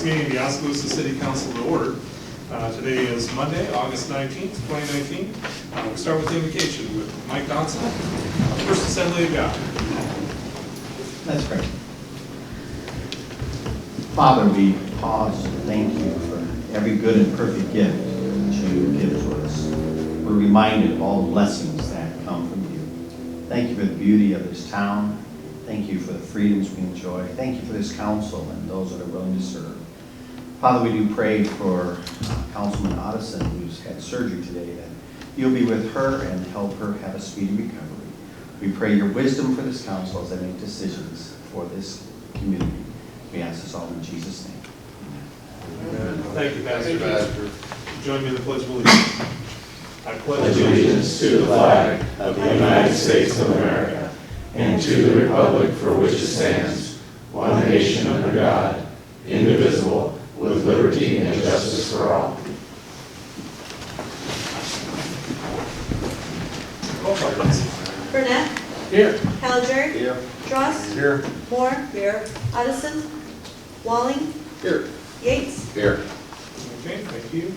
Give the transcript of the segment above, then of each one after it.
this meeting of the Oskaloosa City Council to order. Today is Monday, August 19th, 2019. We'll start with the invocation with Mike Dodson, First Assembly of God. Let's pray. Father, we pause to thank you for every good and perfect gift that you give to us. We're reminded of all the blessings that come from you. Thank you for the beauty of this town. Thank you for the freedoms we enjoy. Thank you for this council and those that are willing to serve. Father, we do pray for Councilman Otteson, who's had surgery today, that you'll be with her and help her have a speedy recovery. We pray your wisdom for this council as they make decisions for this community. We ask this all in Jesus' name. Amen. Thank you, Pastor. Join me in the Pledge of Allegiance. I pledge allegiance to the flag of the United States of America and to the republic for which it stands, one nation under God, indivisible, with liberty and justice for all. Roll call, please. Burnett. Here. Caliger. Here. Dross. Here. Moore. Here. Otteson. Walling. Here. Yates. Here. Okay, thank you.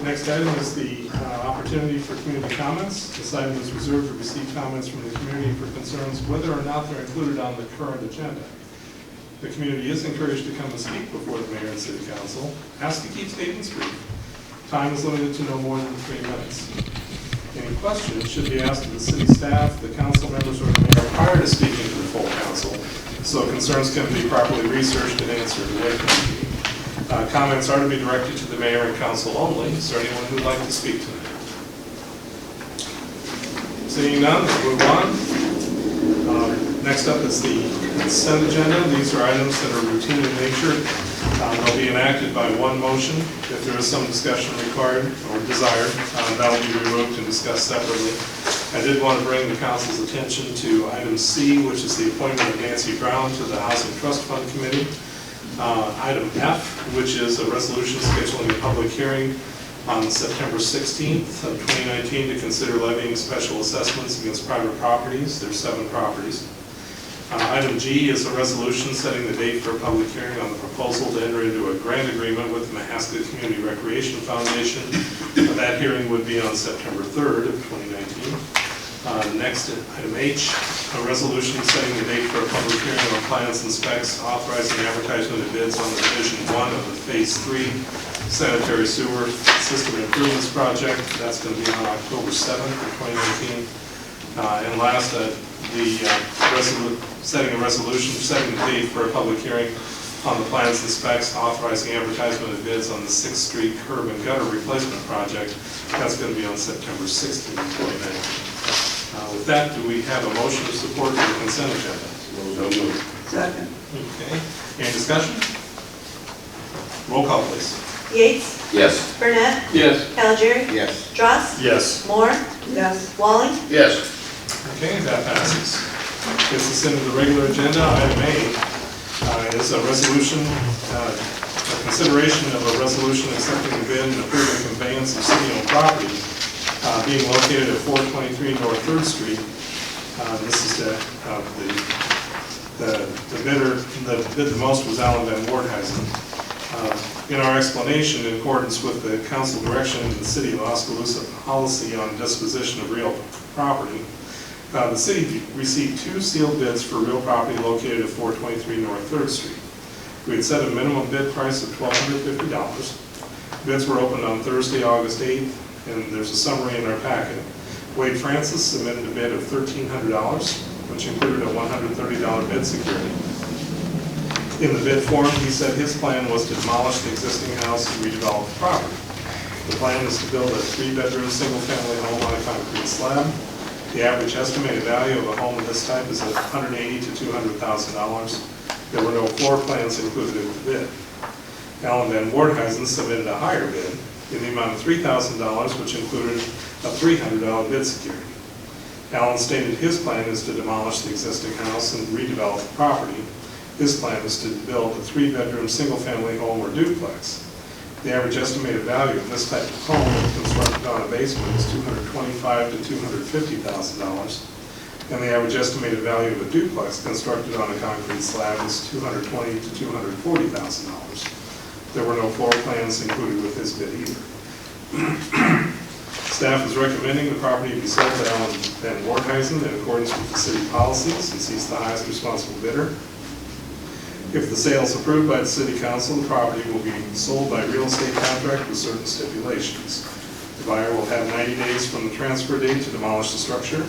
Next item is the opportunity for community comments. This item is reserved to receive comments from the community for concerns whether or not they're included on the current agenda. The community is encouraged to come and speak before the mayor and city council. Ask to keep statements brief. Time is limited to no more than 3 minutes. Any questions should be asked of the city staff, the council members, or the mayor prior to speaking to the full council, so concerns can be properly researched and answered away from the meeting. Comments are to be directed to the mayor and council only. Is there anyone who would like to speak tonight? Seeing none, we'll move on. Next up is the consent agenda. These are items that are routine in nature. They'll be enacted by one motion. If there is some discussion required or desired, that will be removed and discussed separately. I did want to bring the council's attention to item C, which is the appointment of Nancy Brown to the Housing Trust Fund Committee. Item F, which is a resolution scheduling a public hearing on September 16th of 2019 to consider levying special assessments against private properties. There's 7 properties. Item G is a resolution setting the date for a public hearing on the proposal to enter into a grant agreement with the Mahaska Community Recreation Foundation. That hearing would be on September 3rd of 2019. Next, item H, a resolution setting the date for a public hearing on plans and specs authorizing advertisement of bids on the Division 1 of the Phase 3 Sanitary Sewer System Improvements Project. That's going to be on October 7th of 2019. And last, setting a resolution setting the date for a public hearing on the plans and specs authorizing advertisement of bids on the 6th Street Curb and Gutter Replacement Project. That's going to be on September 16th of 2019. With that, do we have a motion of support for the consent agenda? No move. Second. Okay. Any discussion? Roll call, please. Yates. Yes. Burnett. Yes. Caliger. Yes. Dross. Yes. Moore. Yes. Walling. Yes. Okay, that passes. Gets us into the regular agenda. Item A is a resolution, a consideration of a resolution accepting the bid and approving conveyance of city-owned property being located at 423 North 3rd Street. This is the bidder that bid the most was Alan Van Wardhuizen. In our explanation, in accordance with the council direction in the city of Oskaloosa policy on disposition of real property, the city received 2 sealed bids for real property located at 423 North 3rd Street. We had set a minimum bid price of $1,250. Bids were opened on Thursday, August 8th, and there's a summary in our packet. Wade Francis submitted a bid of $1,300, which included a $130 bid security. In the bid form, he said his plan was to demolish the existing house and redevelop the property. The plan is to build a 3-bedroom, single-family home on a concrete slab. The average estimated value of a home of this type is $180,000 to $200,000. There were no floor plans included in the bid. Alan Van Wardhuizen submitted a higher bid in the amount of $3,000, which included a $300 bid security. Alan stated his plan is to demolish the existing house and redevelop the property. His plan is to build a 3-bedroom, single-family home or duplex. The average estimated value of this type of home constructed on a basement is $225,000 to $250,000, and the average estimated value of a duplex constructed on a concrete slab is $220,000 to $240,000. There were no floor plans included with this bid either. Staff is recommending the property be sold to Alan Van Woordhuizen in accordance with the city policies, since he's the highest responsible bidder. If the sale is approved by the city council, the property will be sold by real estate contract with certain stipulations. The buyer will have 90 days from the transfer date to demolish the structure,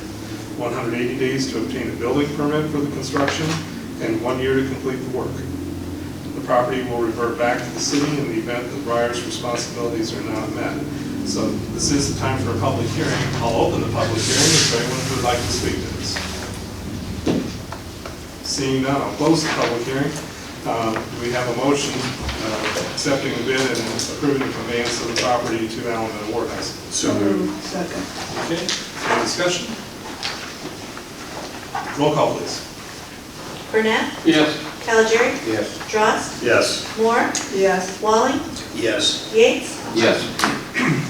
180 days to obtain a building permit for the construction, and 1 year to complete the work. The property will revert back to the city in the event the buyer's responsibilities are not met. So this is the time for a public hearing. I'll open the public hearing if anyone would like to speak to this. Seeing none, I'll close the public hearing. We have a motion accepting the bid and approving the conveyance of the property to Alan Van Woordhuizen. So moved. Second. Okay, any discussion? Roll call, please. Burnett, Yes. Calgery, Yes. Drost, Yes. Moore, Yes. Walling, Yes. Yates, Yes.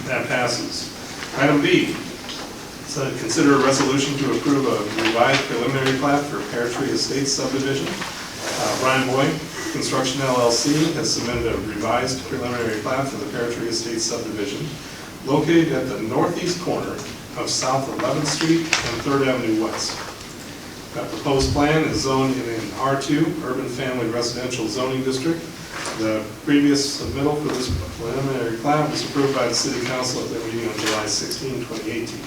That passes. Item B, so consider a resolution to approve a revised preliminary plat for Pear Tree Estates subdivision. Brian Boyd, Construction LLC, has submitted a revised preliminary plat for the Pear Tree Estates subdivision located at the northeast corner of South 11th Street and 3rd Avenue West. That proposed plan is zoned in an R2, Urban Family Residential Zoning District. The previous submittal for this preliminary plat was approved by the City Council at their meeting on July 16, 2018.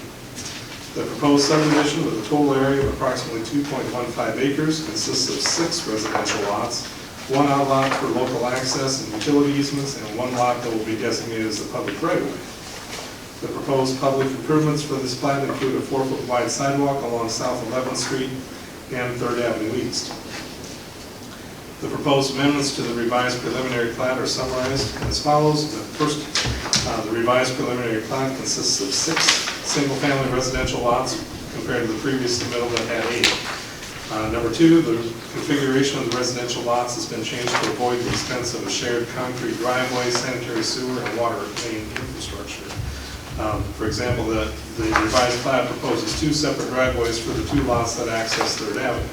The proposed subdivision with a total area of approximately 2.15 acres consists of 6 residential lots, 1 outlot for local access and utility easements, and 1 lot that will be designated as a public right-of-way. The proposed public improvements for this plat include a 4-foot wide sidewalk along South 11th Street and 3rd Avenue East. The proposed amendments to the revised preliminary plat are summarized as follows. First, the revised preliminary plat consists of 6 single-family residential lots compared to the previous submittal that had 8. Number 2, the configuration of the residential lots has been changed to avoid the expense of a shared concrete driveway, sanitary sewer, and water main infrastructure. For example, the revised plat proposes 2 separate driveways for the 2 lots that access 3rd Avenue.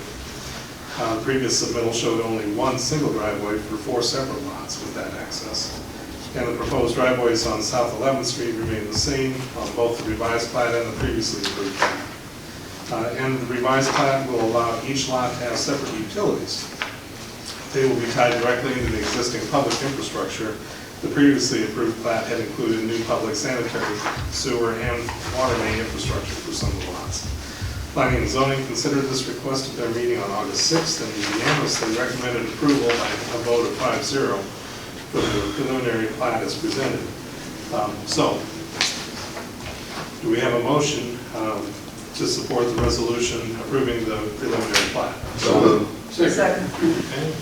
The previous submittal showed only 1 single driveway for 4 separate lots with that access. And the proposed driveways on South 11th Street remain the same on both the revised plat and the previously approved plat. And the revised plat will allow each lot to have separate utilities. They will be tied directly into the existing public infrastructure. The previously approved plat had included new public sanitary, sewer, and water main infrastructure for some of the lots. Planning and Zoning considered this request at their meeting on August 6th and unanimously recommended approval by a vote of 5-0 for the preliminary plat as presented. Do we have a motion to support the resolution approving the preliminary plat? So moved. Second. Okay.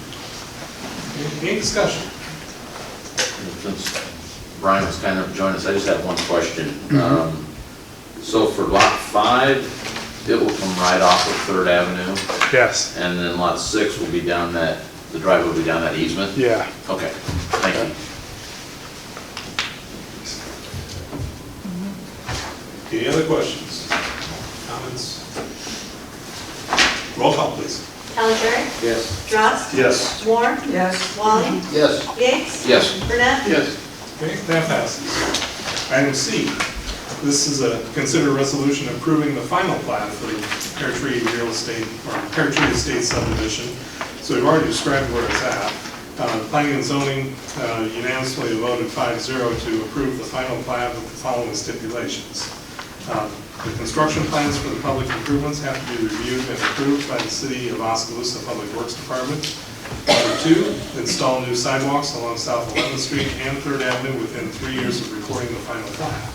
Any discussion? Since Brian was kind enough to join us, I just have one question. So for lot 5, it will come right off of 3rd Avenue, Yes, and then lot 6 will be down that, the driveway will be down that easement? yeah. Okay, thank you. Any other questions? Comments? Roll call, please. Calgery, Yes. Drost, Yes. Moore, Yes. Walling, Yes. Yates, Yes. Burnett, Yes. Okay, that passes. Item C, this is a consider resolution approving the final plat for the Pear Tree Real Estate, or Pear Tree Estate subdivision. So we've already described where it's at. Planning and Zoning unanimously voted 5-0 to approve the final plat with the following stipulations. The construction plans for the public improvements have to be reviewed and approved by the City of Oskaloosa Public Works Department. Number 2, install new sidewalks along South 11th Street and 3rd Avenue within 3 years of recording the final plat.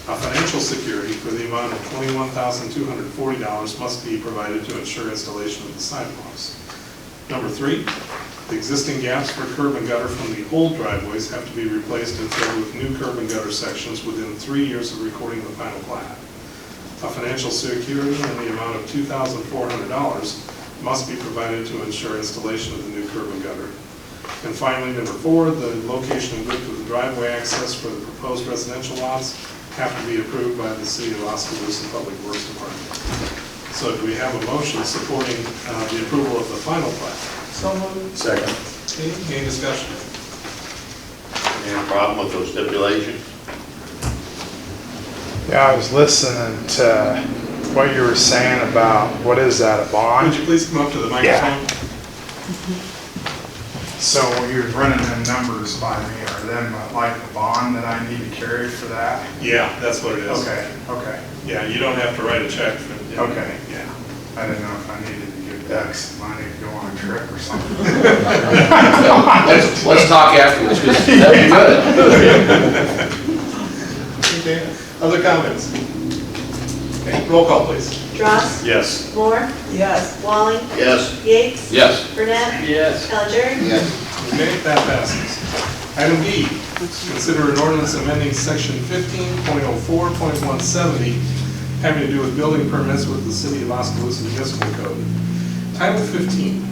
A financial security for the amount of $21,240 must be provided to ensure installation of the sidewalks. Number 3, the existing gaps for curb and gutter from the old driveways have to be replaced and filled with new curb and gutter sections within 3 years of recording the final plat. A financial security in the amount of $2,400 must be provided to ensure installation of the new curb and gutter. And finally, number 4, the location and width of the driveway access for the proposed residential lots have to be approved by the City of Oskaloosa Public Works Department. So do we have a motion supporting the approval of the final plat? So moved. Second. Any discussion? Any problem with those stipulations? Yeah, I was listening to what you were saying about, what is that, a Would bond? you please come up to the microphone? So you're running them numbers by me, are them like a bond that I need to carry for that? Yeah, that's what it is. Okay, Yeah, you don't have to write a check for it. Okay. Yeah. I didn't know if I needed to give Doug some money to go on a trip or something. Let's talk afterwards, because that'd be good. Okay, other comments? Okay, roll call, please. Dross, Yes. Moore, Yes. Walling, Yes. Yates, Yes. Burnett, Yes. Alger, Yes. Okay, that passes. Item B, consider an ordinance amending section 15.04.170 having to do with building permits with the City of Oskaloosa Municipal Code. Title 15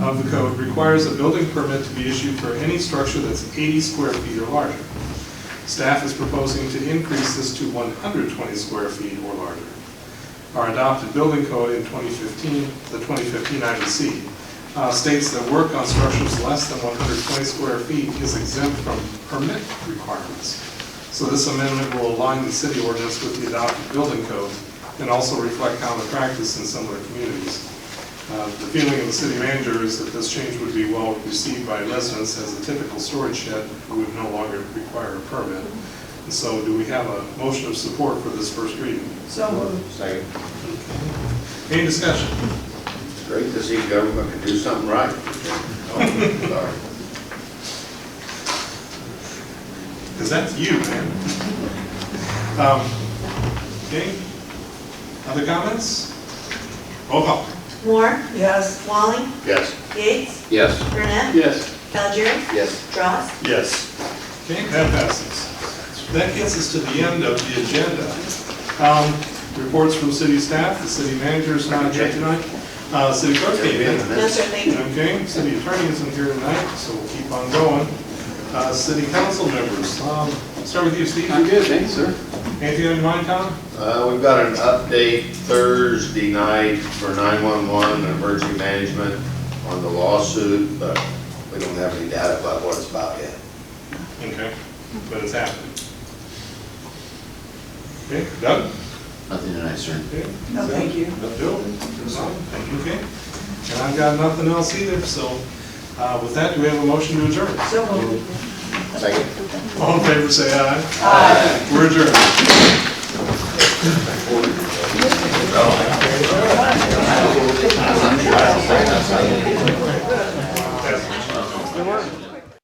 of the code requires a building permit to be issued for any structure that's 80 square feet or larger. Staff is proposing to increase this to 120 square feet or larger. Our adopted building code in 2015, the 2015 IBC, states that work on structures less than 120 square feet is exempt from permit requirements. So this amendment will align the city ordinance with the adopted building code and also reflect common practice in similar communities. The feeling of the city manager is that this change would be well received by residents, as a typical storage shed would no longer require a permit. And so do we have a motion of support for this first reading? So moved. Second. Any discussion? It's great to see government can do something right. Oh, sorry. Because that's you, man. Okay, other comments? Roll call. Moore, Yes. Walling, Yes. Yates, Yes. Burnett, Yes. Alger, Yes. Dross, Yes. Okay, that passes. That gets us to the end of the agenda. Reports from city staff, the city manager is not here tonight. City clerk came in. no sir, thank you. Okay, city attorney isn't here tonight, so we'll keep on going. City council members, start with you, Steve. I'm good, thanks, sir. Anything on your mind, Tom? We've got an update Thursday night for 911 and emergency management on the lawsuit, but we don't have any data about what it's about yet. Okay, but it's happening. Okay, Doug? Nothing tonight, sir. Okay. No, thank you. Bill? Thank you, okay. And I've got nothing else either, so with that, do we have a motion to adjourn? So moved. Second. All in favor, say aye. Aye. We're adjourned.